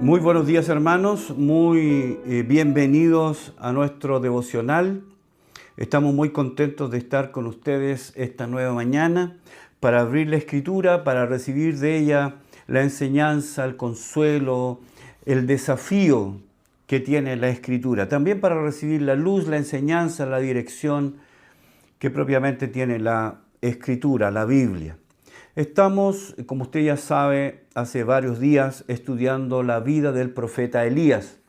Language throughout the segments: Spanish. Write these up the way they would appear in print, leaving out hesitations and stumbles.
Muy buenos días, hermanos, muy bienvenidos a nuestro devocional. Estamos muy contentos de estar con ustedes esta nueva mañana para abrir la Escritura, para recibir de ella la enseñanza, el consuelo, el desafío que tiene la Escritura. También para recibir la luz, la enseñanza, la dirección que propiamente tiene la Escritura, la Biblia. Estamos, como usted ya sabe, hace varios días estudiando la vida del profeta Elías.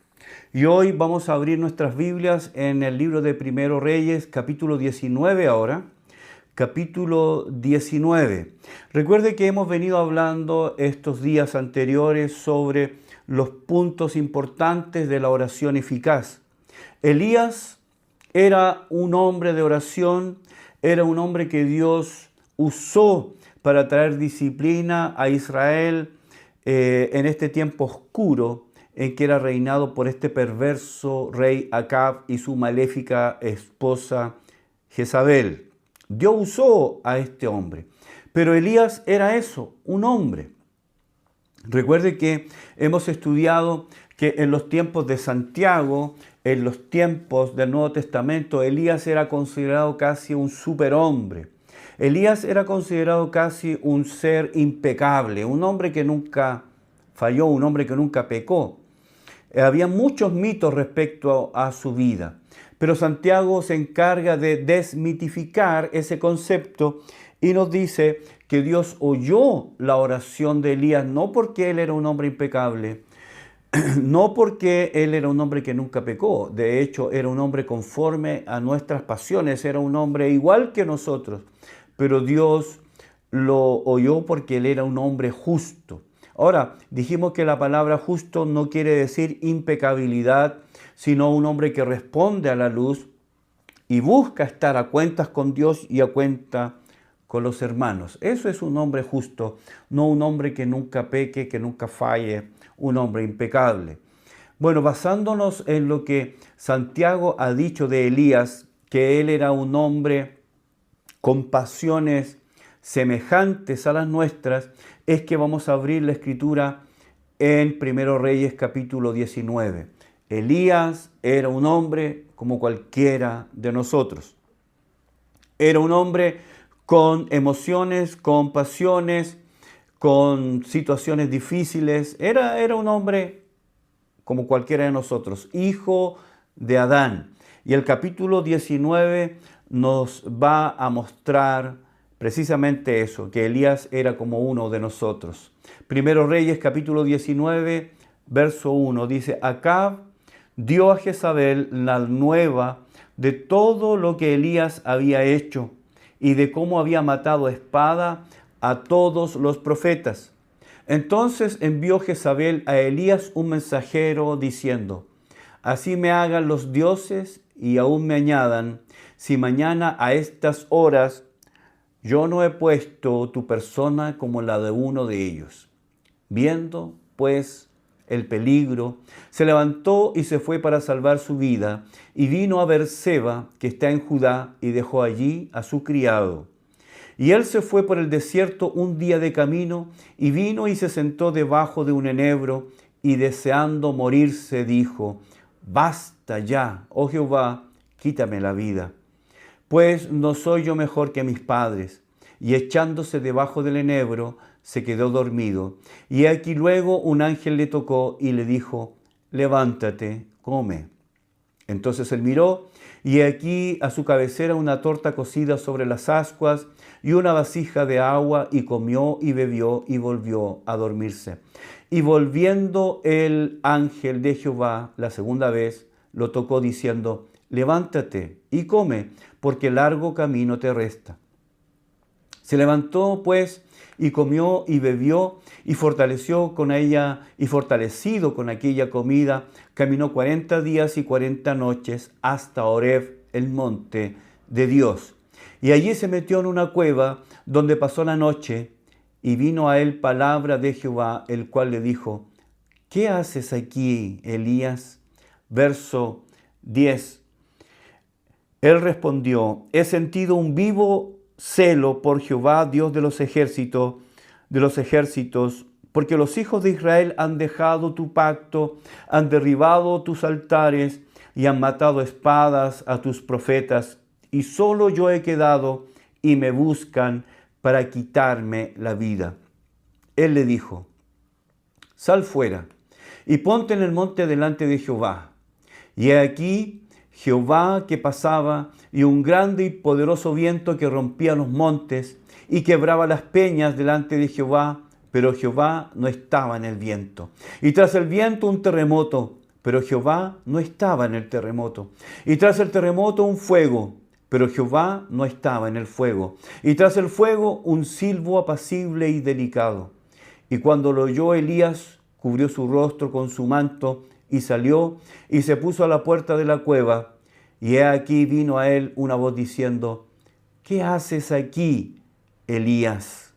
Y hoy vamos a abrir nuestras Biblias en el libro de Primero Reyes, capítulo 19 ahora. Capítulo 19. Recuerde que hemos venido hablando estos días anteriores sobre los puntos importantes de la oración eficaz. Elías era un hombre de oración, era un hombre que Dios usó para traer disciplina a Israel en este tiempo oscuro en que era reinado por este perverso rey Acab y su maléfica esposa Jezabel. Dios usó a este hombre, pero Elías era eso, un hombre. Recuerde que hemos estudiado que en los tiempos de Santiago, en los tiempos del Nuevo Testamento, Elías era considerado casi un superhombre. Elías era considerado casi un ser impecable, un hombre que nunca falló, un hombre que nunca pecó. Había muchos mitos respecto a su vida, pero Santiago se encarga de desmitificar ese concepto y nos dice que Dios oyó la oración de Elías no porque él era un hombre impecable, no porque él era un hombre que nunca pecó, de hecho era un hombre conforme a nuestras pasiones, era un hombre igual que nosotros, pero Dios lo oyó porque él era un hombre justo. Ahora, dijimos que la palabra justo no quiere decir impecabilidad, sino un hombre que responde a la luz y busca estar a cuentas con Dios y a cuenta con los hermanos. Eso es un hombre justo, no un hombre que nunca peque, que nunca falle, un hombre impecable. Bueno, basándonos en lo que Santiago ha dicho de Elías, que él era un hombre con pasiones semejantes a las nuestras, es que vamos a abrir la Escritura en Primero Reyes capítulo 19. Elías era un hombre como cualquiera de nosotros. Era un hombre con emociones, con pasiones, con situaciones difíciles. Era un hombre como cualquiera de nosotros, hijo de Adán. Y el capítulo 19 nos va a mostrar precisamente eso, que Elías era como uno de nosotros. Primero Reyes capítulo 19, verso 1, dice: Acab dio a Jezabel la nueva de todo lo que Elías había hecho y de cómo había matado a espada a todos los profetas. Entonces envió Jezabel a Elías un mensajero diciendo: Así me hagan los dioses y aún me añadan, si mañana a estas horas yo no he puesto tu persona como la de uno de ellos. Viendo, pues, el peligro, se levantó y se fue para salvar su vida, y vino a Beerseba, que está en Judá, y dejó allí a su criado. Y él se fue por el desierto un día de camino, y vino y se sentó debajo de un enebro, y deseando morirse, dijo: Basta ya, oh Jehová, quítame la vida, pues no soy yo mejor que mis padres. Y echándose debajo del enebro, se quedó dormido. Y aquí luego un ángel le tocó y le dijo: Levántate, come. Entonces él miró, y aquí a su cabecera una torta cocida sobre las ascuas y una vasija de agua, y comió y bebió y volvió a dormirse. Y volviendo el ángel de Jehová la segunda vez, lo tocó diciendo: Levántate y come, porque largo camino te resta. Se levantó pues y comió y bebió, y fortalecido con aquella comida, caminó 40 días y 40 noches hasta Horeb, el monte de Dios. Y allí se metió en una cueva donde pasó la noche, y vino a él palabra de Jehová, el cual le dijo: ¿Qué haces aquí, Elías? Verso 10. Él respondió: He sentido un vivo celo por Jehová, Dios de los ejércitos, porque los hijos de Israel han dejado tu pacto, han derribado tus altares y han matado espadas a tus profetas, y solo yo he quedado y me buscan para quitarme la vida. Él le dijo: sal fuera y ponte en el monte delante de Jehová. Y he aquí Jehová que pasaba, y un grande y poderoso viento que rompía los montes y quebraba las peñas delante de Jehová, pero Jehová no estaba en el viento. Y tras el viento un terremoto, pero Jehová no estaba en el terremoto. Y tras el terremoto un fuego, pero Jehová no estaba en el fuego. Y tras el fuego un silbo apacible y delicado. Y cuando lo oyó Elías, cubrió su rostro con su manto y salió y se puso a la puerta de la cueva. Y he aquí vino a él una voz diciendo: ¿qué haces aquí, Elías?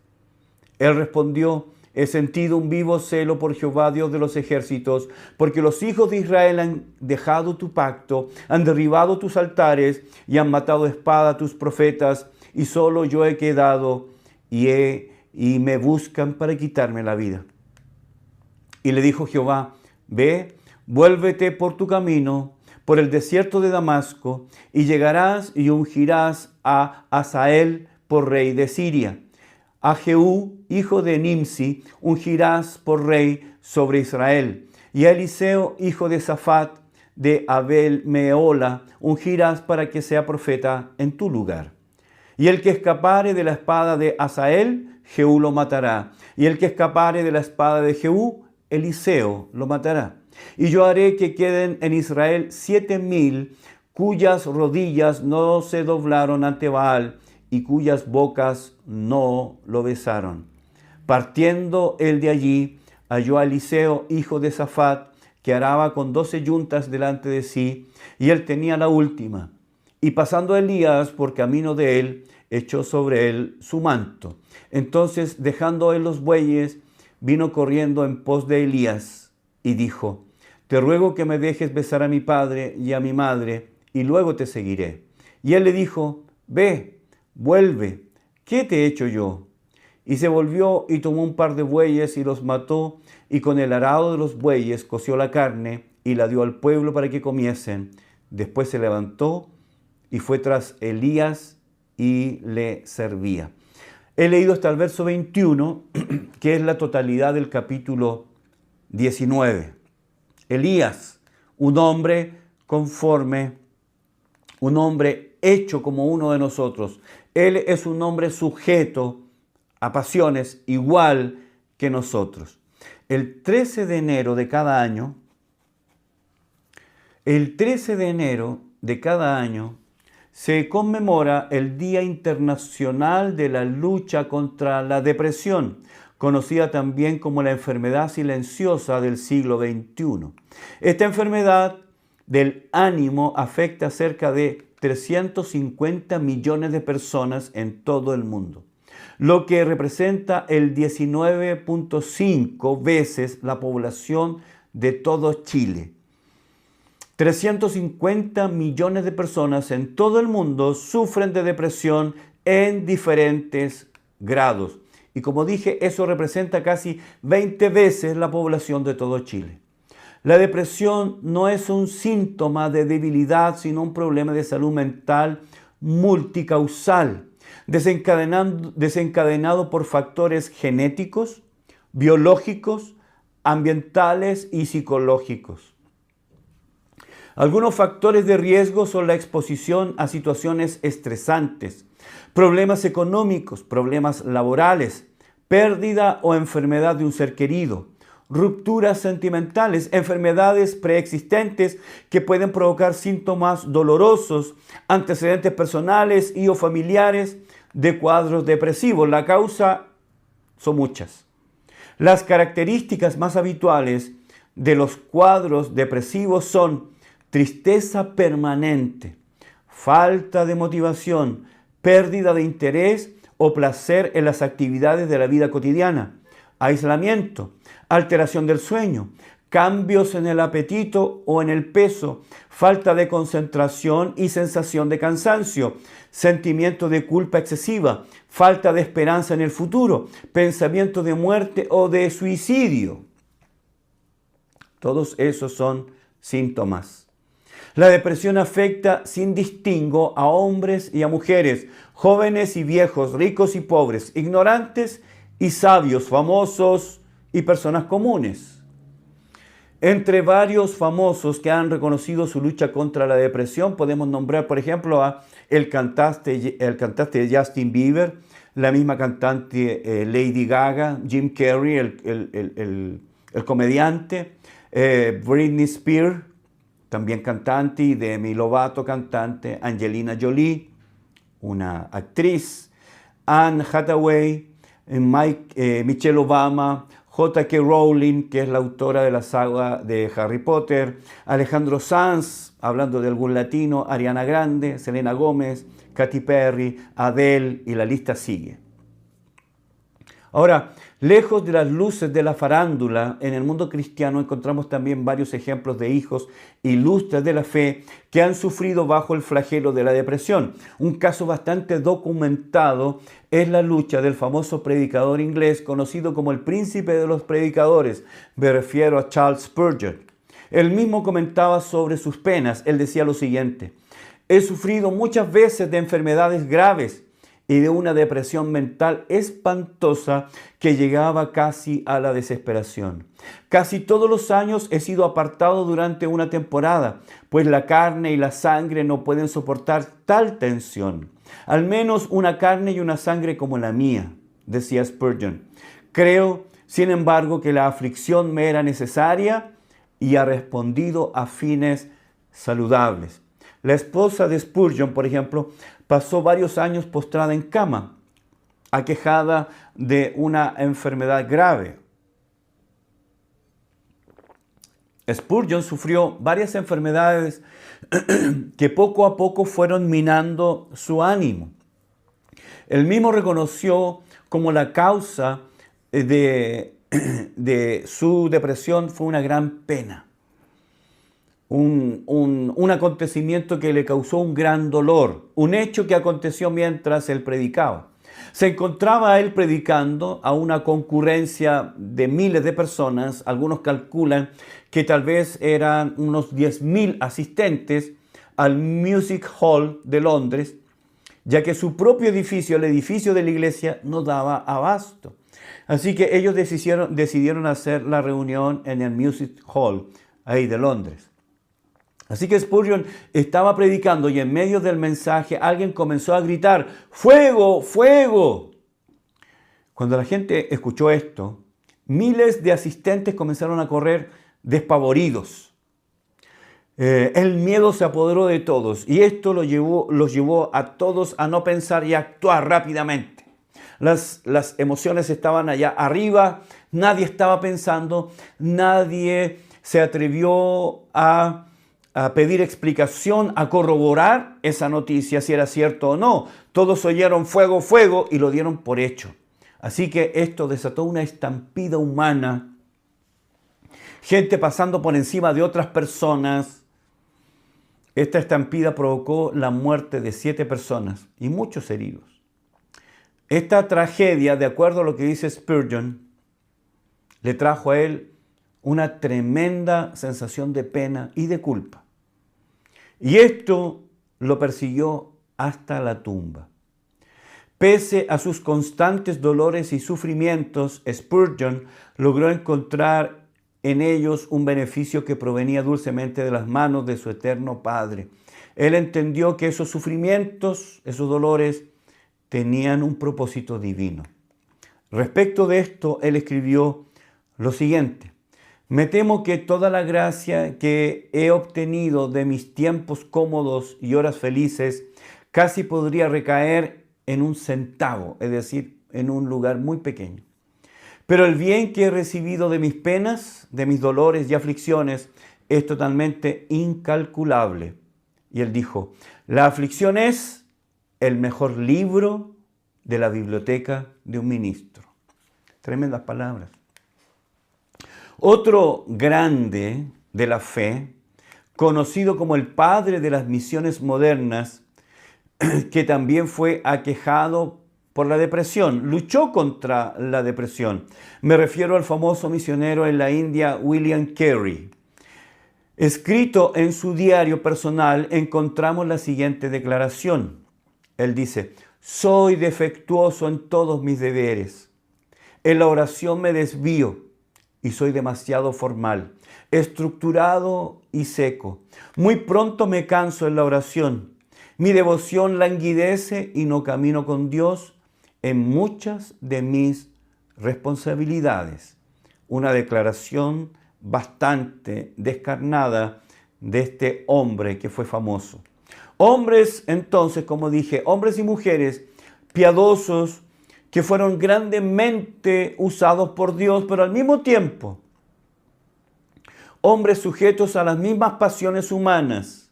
Él respondió: he sentido un vivo celo por Jehová, Dios de los ejércitos, porque los hijos de Israel han dejado tu pacto, han derribado tus altares y han matado a espada a tus profetas, y solo yo he quedado y me buscan para quitarme la vida. Y le dijo Jehová: ve, vuélvete por tu camino, por el desierto de Damasco, y llegarás y ungirás a Hazael por rey de Siria. A Jehú, hijo de Nimsi, ungirás por rey sobre Israel. Y a Eliseo, hijo de Safat, de Abel Meola, ungirás para que sea profeta en tu lugar. Y el que escapare de la espada de Hazael, Jehú lo matará. Y el que escapare de la espada de Jehú, Eliseo lo matará. Y yo haré que queden en Israel 7,000 cuyas rodillas no se doblaron ante Baal y cuyas bocas no lo besaron. Partiendo él de allí, halló a Eliseo, hijo de Safat, que araba con 12 yuntas delante de sí, y él tenía la última. Y pasando Elías por camino de él, echó sobre él su manto. Entonces, dejando él los bueyes, vino corriendo en pos de Elías y dijo: te ruego que me dejes besar a mi padre y a mi madre, y luego te seguiré. Y él le dijo: ve, vuelve, ¿qué te he hecho yo? Y se volvió y tomó un par de bueyes y los mató, y con el arado de los bueyes coció la carne y la dio al pueblo para que comiesen. Después se levantó y fue tras Elías y le servía. He leído hasta el verso 21, que es la totalidad del capítulo 19. Elías, un hombre conforme, un hombre hecho como uno de nosotros. Él es un hombre sujeto a pasiones igual que nosotros. El 13 de enero de cada año, se conmemora el Día Internacional de la Lucha contra la Depresión, conocida también como la enfermedad silenciosa del siglo XXI. Esta enfermedad del ánimo afecta a cerca de 350 millones de personas en todo el mundo, lo que representa el 19.5 veces la población de todo Chile. 350 millones de personas en todo el mundo sufren de depresión en diferentes grados. Y como dije, eso representa casi 20 veces la población de todo Chile. La depresión no es un síntoma de debilidad, sino un problema de salud mental multicausal, desencadenado por factores genéticos, biológicos, ambientales y psicológicos. Algunos factores de riesgo son la exposición a situaciones estresantes, problemas económicos, problemas laborales, pérdida o enfermedad de un ser querido, rupturas sentimentales, enfermedades preexistentes que pueden provocar síntomas dolorosos, antecedentes personales y o familiares de cuadros depresivos. La causa son muchas. Las características más habituales de los cuadros depresivos son tristeza permanente, falta de motivación, pérdida de interés o placer en las actividades de la vida cotidiana, aislamiento, alteración del sueño, cambios en el apetito o en el peso, falta de concentración y sensación de cansancio, sentimiento de culpa excesiva, falta de esperanza en el futuro, pensamiento de muerte o de suicidio. Todos esos son síntomas. La depresión afecta sin distingo a hombres y a mujeres, jóvenes y viejos, ricos y pobres, ignorantes y sabios, famosos y personas comunes. Entre varios famosos que han reconocido su lucha contra la depresión, podemos nombrar, por ejemplo, a el cantante Justin Bieber, la misma cantante Lady Gaga, Jim Carrey, el comediante, Britney Spears, también cantante, y Demi Lovato, cantante, Angelina Jolie, una actriz, Anne Hathaway, Michelle Obama, J.K. Rowling, que es la autora de la saga de Harry Potter, Alejandro Sanz, hablando de algún latino, Ariana Grande, Selena Gómez, Katy Perry, Adele, y la lista sigue. Ahora, lejos de las luces de la farándula, en el mundo cristiano encontramos también varios ejemplos de hijos ilustres de la fe que han sufrido bajo el flagelo de la depresión. Un caso bastante documentado es la lucha del famoso predicador inglés conocido como el príncipe de los predicadores. Me refiero a Charles Spurgeon. Él mismo comentaba sobre sus penas. Él decía lo siguiente: he sufrido muchas veces de enfermedades graves y de una depresión mental espantosa que llegaba casi a la desesperación. Casi todos los años he sido apartado durante una temporada, pues la carne y la sangre no pueden soportar tal tensión. Al menos una carne y una sangre como la mía, decía Spurgeon. Creo, sin embargo, que la aflicción me era necesaria y ha respondido a fines saludables. La esposa de Spurgeon, por ejemplo, pasó varios años postrada en cama, aquejada de una enfermedad grave. Spurgeon sufrió varias enfermedades que poco a poco fueron minando su ánimo. Él mismo reconoció como la causa de su depresión fue una gran pena. Un acontecimiento que le causó un gran dolor, un hecho que aconteció mientras él predicaba. Se encontraba él predicando a una concurrencia de miles de personas. Algunos calculan que tal vez eran unos 10.000 asistentes al Music Hall de Londres, ya que su propio edificio, el edificio de la iglesia, no daba abasto. Así que ellos decidieron hacer la reunión en el Music Hall ahí de Londres. Así que Spurgeon estaba predicando y en medio del mensaje alguien comenzó a gritar: ¡fuego, fuego! Cuando la gente escuchó esto, miles de asistentes comenzaron a correr despavoridos. El miedo se apoderó de todos y esto los llevó a todos a no pensar y a actuar rápidamente. Las emociones estaban allá arriba, nadie estaba pensando, nadie se atrevió a pedir explicación, a corroborar esa noticia, si era cierto o no. Todos oyeron fuego, fuego y lo dieron por hecho. Así que esto desató una estampida humana, gente pasando por encima de otras personas. Esta estampida provocó la muerte de 7 personas y muchos heridos. Esta tragedia, de acuerdo a lo que dice Spurgeon, le trajo a él una tremenda sensación de pena y de culpa. Y esto lo persiguió hasta la tumba. Pese a sus constantes dolores y sufrimientos, Spurgeon logró encontrar en ellos un beneficio que provenía dulcemente de las manos de su eterno Padre. Él entendió que esos sufrimientos, esos dolores, tenían un propósito divino. Respecto de esto, él escribió lo siguiente: me temo que toda la gracia que he obtenido de mis tiempos cómodos y horas felices casi podría recaer en un centavo, es decir, en un lugar muy pequeño. Pero el bien que he recibido de mis penas, de mis dolores y aflicciones, es totalmente incalculable. Y él dijo: la aflicción es el mejor libro de la biblioteca de un ministro. Tremendas palabras. Otro grande de la fe, conocido como el padre de las misiones modernas, que también fue aquejado por la depresión, luchó contra la depresión. Me refiero al famoso misionero en la India, William Carey. Escrito en su diario personal encontramos la siguiente declaración. Él dice: soy defectuoso en todos mis deberes. En la oración me desvío y soy demasiado formal, estructurado y seco. Muy pronto me canso en la oración. Mi devoción languidece y no camino con Dios en muchas de mis responsabilidades. Una declaración bastante descarnada de este hombre que fue famoso. Hombres, entonces, como dije, hombres y mujeres piadosos que fueron grandemente usados por Dios, pero al mismo tiempo, hombres sujetos a las mismas pasiones humanas.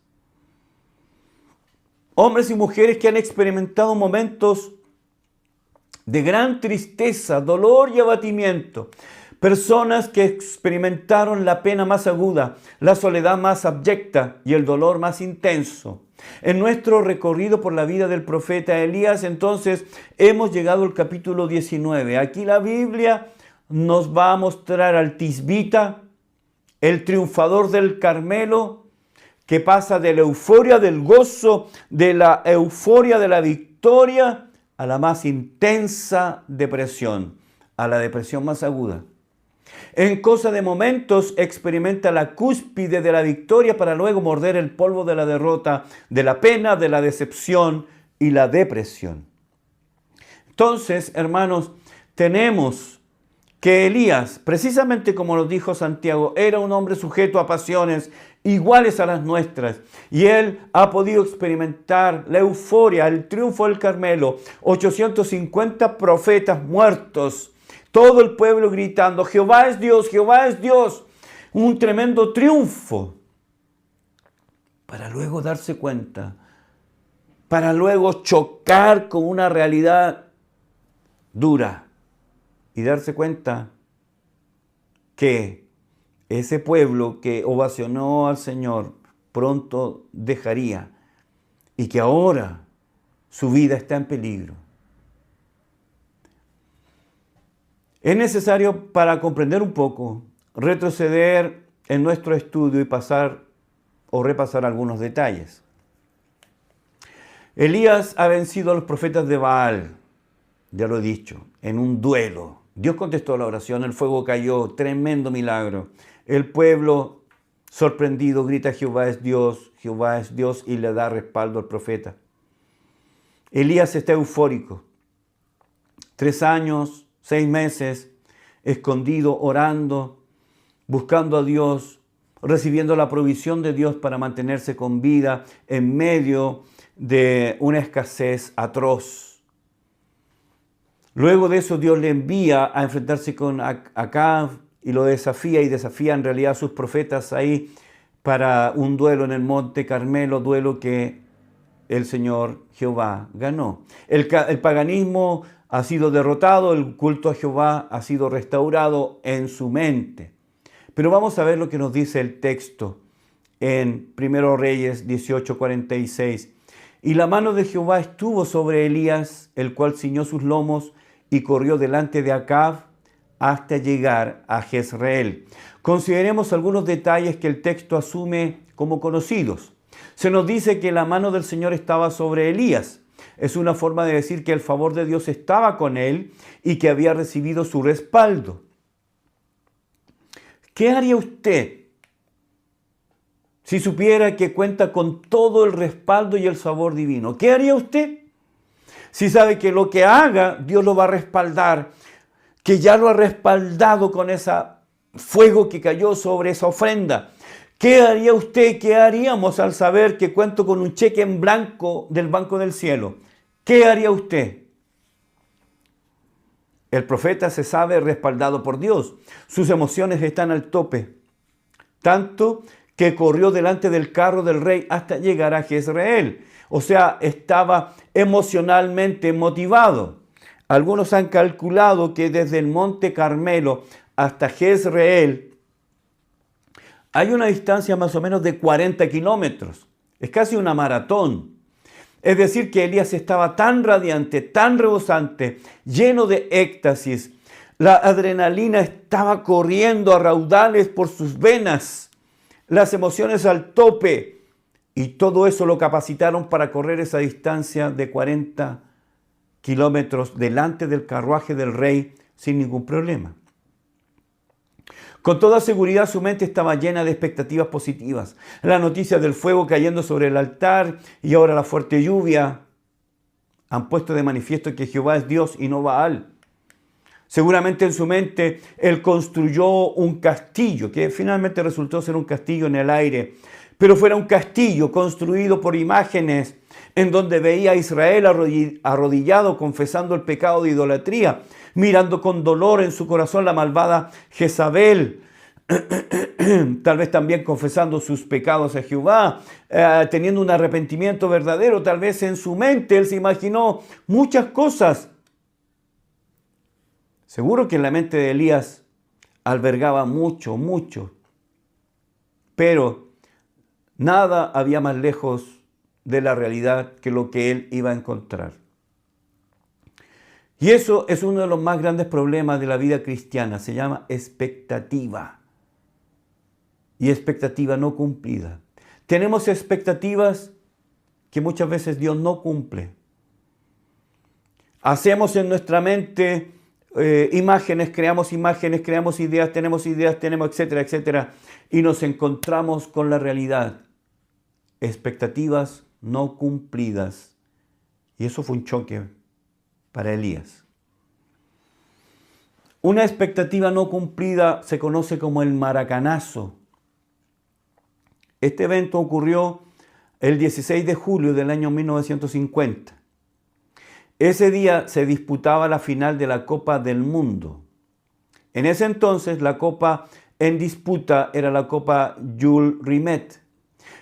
Hombres y mujeres que han experimentado momentos de gran tristeza, dolor y abatimiento. Personas que experimentaron la pena más aguda, la soledad más abyecta y el dolor más intenso. En nuestro recorrido por la vida del profeta Elías, entonces, hemos llegado al capítulo 19. Aquí la Biblia nos va a mostrar al tisbita, el triunfador del Carmelo, que pasa de la euforia del gozo, de la euforia de la victoria, a la más intensa depresión, a la depresión más aguda. En cosa de momentos experimenta la cúspide de la victoria para luego morder el polvo de la derrota, de la pena, de la decepción y la depresión. Entonces, hermanos, tenemos que Elías, precisamente como lo dijo Santiago, era un hombre sujeto a pasiones iguales a las nuestras. Y él ha podido experimentar la euforia, el triunfo del Carmelo, 850 profetas muertos, todo el pueblo gritando: Jehová es Dios, Jehová es Dios. Un tremendo triunfo. Para luego darse cuenta, para luego chocar con una realidad dura y darse cuenta que ese pueblo que ovacionó al Señor pronto dejaría y que ahora su vida está en peligro. Es necesario, para comprender un poco, retroceder en nuestro estudio y pasar o repasar algunos detalles. Elías ha vencido a los profetas de Baal, ya lo he dicho, en un duelo. Dios contestó la oración, el fuego cayó, tremendo milagro. El pueblo, sorprendido, grita: Jehová es Dios, y le da respaldo al profeta. Elías está eufórico. 3 años, 6 meses, escondido, orando, buscando a Dios, recibiendo la provisión de Dios para mantenerse con vida en medio de una escasez atroz. Luego de eso, Dios le envía a enfrentarse con Acab y lo desafía, y desafía en realidad a sus profetas ahí para un duelo en el monte Carmelo, duelo que el Señor Jehová ganó. El paganismo ha sido derrotado, el culto a Jehová ha sido restaurado en su mente. Pero vamos a ver lo que nos dice el texto en 1 Reyes 18:46. Y la mano de Jehová estuvo sobre Elías, el cual ciñó sus lomos y corrió delante de Acab hasta llegar a Jezreel. Consideremos algunos detalles que el texto asume como conocidos. Se nos dice que la mano del Señor estaba sobre Elías. Es una forma de decir que el favor de Dios estaba con él y que había recibido su respaldo. ¿Qué haría usted si supiera que cuenta con todo el respaldo y el favor divino? ¿Qué haría usted si sabe que lo que haga Dios lo va a respaldar, que ya lo ha respaldado con ese fuego que cayó sobre esa ofrenda? ¿Qué haría usted? ¿Qué haríamos al saber que cuento con un cheque en blanco del Banco del Cielo? ¿Qué haría usted? El profeta se sabe respaldado por Dios. Sus emociones están al tope. Tanto que corrió delante del carro del rey hasta llegar a Jezreel. O sea, estaba emocionalmente motivado. Algunos han calculado que desde el monte Carmelo hasta Jezreel hay una distancia más o menos de 40 kilómetros. Es casi una maratón. Es decir, que Elías estaba tan radiante, tan rebosante, lleno de éxtasis. La adrenalina estaba corriendo a raudales por sus venas. Las emociones al tope. Y todo eso lo capacitaron para correr esa distancia de 40 kilómetros delante del carruaje del rey sin ningún problema. Con toda seguridad su mente estaba llena de expectativas positivas. La noticia del fuego cayendo sobre el altar y ahora la fuerte lluvia han puesto de manifiesto que Jehová es Dios y no Baal. Seguramente en su mente él construyó un castillo, que finalmente resultó ser un castillo en el aire, pero fuera un castillo construido por imágenes en donde veía a Israel arrodillado confesando el pecado de idolatría, mirando con dolor en su corazón la malvada Jezabel, tal vez también confesando sus pecados a Jehová, teniendo un arrepentimiento verdadero. Tal vez en su mente él se imaginó muchas cosas. Seguro que en la mente de Elías albergaba mucho, pero nada había más lejos de la realidad que lo que él iba a encontrar. Y eso es uno de los más grandes problemas de la vida cristiana. Se llama expectativa. Y expectativa no cumplida. Tenemos expectativas que muchas veces Dios no cumple. Hacemos en nuestra mente imágenes, creamos ideas, tenemos etcétera, etcétera. Y nos encontramos con la realidad. Expectativas no cumplidas. Y eso fue un choque para Elías. Una expectativa no cumplida se conoce como el maracanazo. Este evento ocurrió el 16 de julio del año 1950. Ese día se disputaba la final de la Copa del Mundo. En ese entonces la copa en disputa era la Copa Jules Rimet.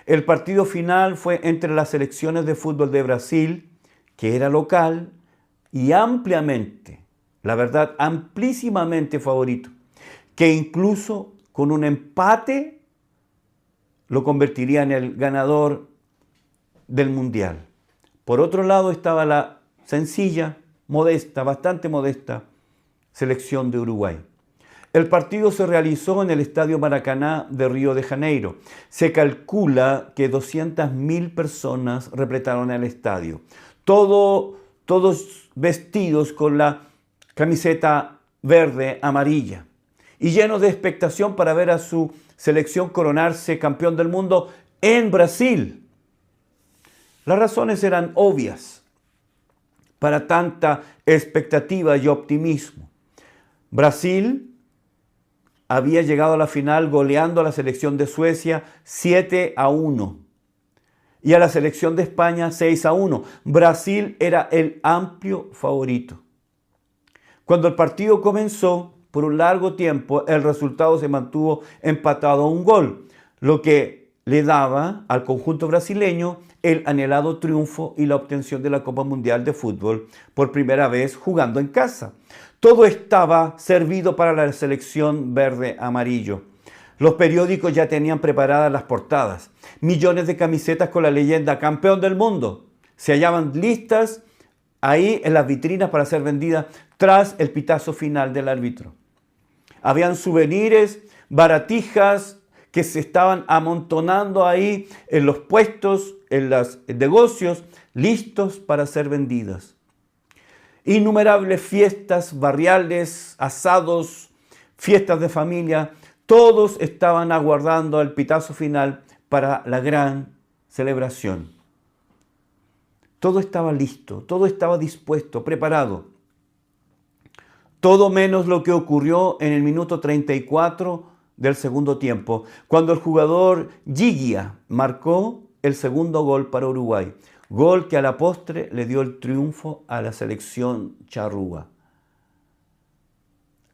El partido final fue entre las selecciones de fútbol de Brasil, que era local, y ampliamente, la verdad, amplísimamente favorito, que incluso con un empate lo convertiría en el ganador del Mundial. Por otro lado estaba la sencilla, modesta, bastante modesta selección de Uruguay. El partido se realizó en el Estadio Maracaná de Río de Janeiro. Se calcula que 200.000 personas repletaron el estadio. Todos vestidos con la camiseta verde amarilla y llenos de expectación para ver a su selección coronarse campeón del mundo en Brasil. Las razones eran obvias para tanta expectativa y optimismo. Brasil había llegado a la final goleando a la selección de Suecia 7-1 y a la selección de España 6-1. Brasil era el amplio favorito. Cuando el partido comenzó, por un largo tiempo, el resultado se mantuvo empatado a un gol, lo que le daba al conjunto brasileño el anhelado triunfo y la obtención de la Copa Mundial de Fútbol por primera vez jugando en casa. Todo estaba servido para la selección verde-amarillo. Los periódicos ya tenían preparadas las portadas. Millones de camisetas con la leyenda campeón del mundo se hallaban listas ahí en las vitrinas para ser vendidas tras el pitazo final del árbitro. Habían souvenirs, baratijas que se estaban amontonando ahí en los puestos, en los negocios, listos para ser vendidas. Innumerables fiestas barriales, asados, fiestas de familia, todos estaban aguardando el pitazo final para la gran celebración. Todo estaba listo, todo estaba dispuesto, preparado. Todo menos lo que ocurrió en el minuto 34 del segundo tiempo, cuando el jugador Giglia marcó el segundo gol para Uruguay. Gol que a la postre le dio el triunfo a la selección charrúa.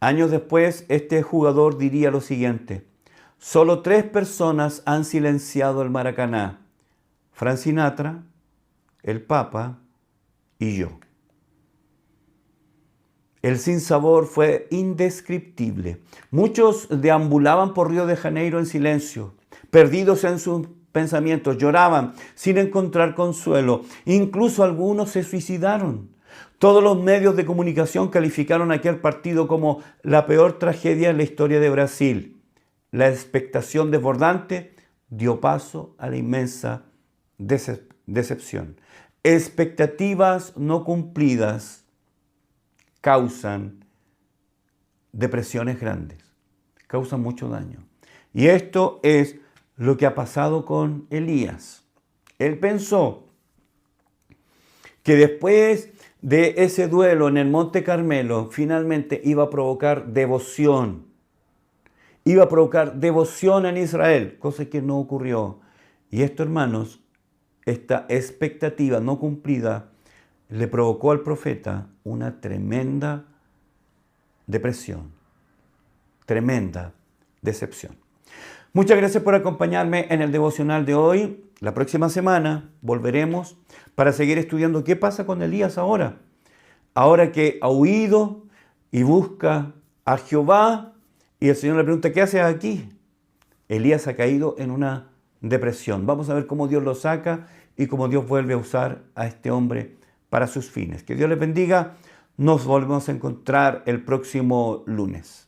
Años después, este jugador diría lo siguiente: solo 3 personas han silenciado el Maracaná: Frank Sinatra, el Papa y yo. El sinsabor fue indescriptible. Muchos deambulaban por Río de Janeiro en silencio, perdidos en sus pensamientos, lloraban sin encontrar consuelo. Incluso algunos se suicidaron. Todos los medios de comunicación calificaron aquel partido como la peor tragedia en la historia de Brasil. La expectación desbordante dio paso a la inmensa decepción. Expectativas no cumplidas causan depresiones grandes, causan mucho daño. Y esto es lo que ha pasado con Elías. Él pensó que después de ese duelo en el Monte Carmelo, finalmente iba a provocar devoción. Iba a provocar devoción en Israel, cosa que no ocurrió. Y esto, hermanos, esta expectativa no cumplida le provocó al profeta una tremenda depresión, tremenda decepción. Muchas gracias por acompañarme en el devocional de hoy. La próxima semana volveremos para seguir estudiando qué pasa con Elías ahora. Ahora que ha huido y busca a Jehová y el Señor le pregunta, ¿qué haces aquí? Elías ha caído en una depresión. Vamos a ver cómo Dios lo saca y cómo Dios vuelve a usar a este hombre para sus fines. Que Dios les bendiga. Nos volvemos a encontrar el próximo lunes.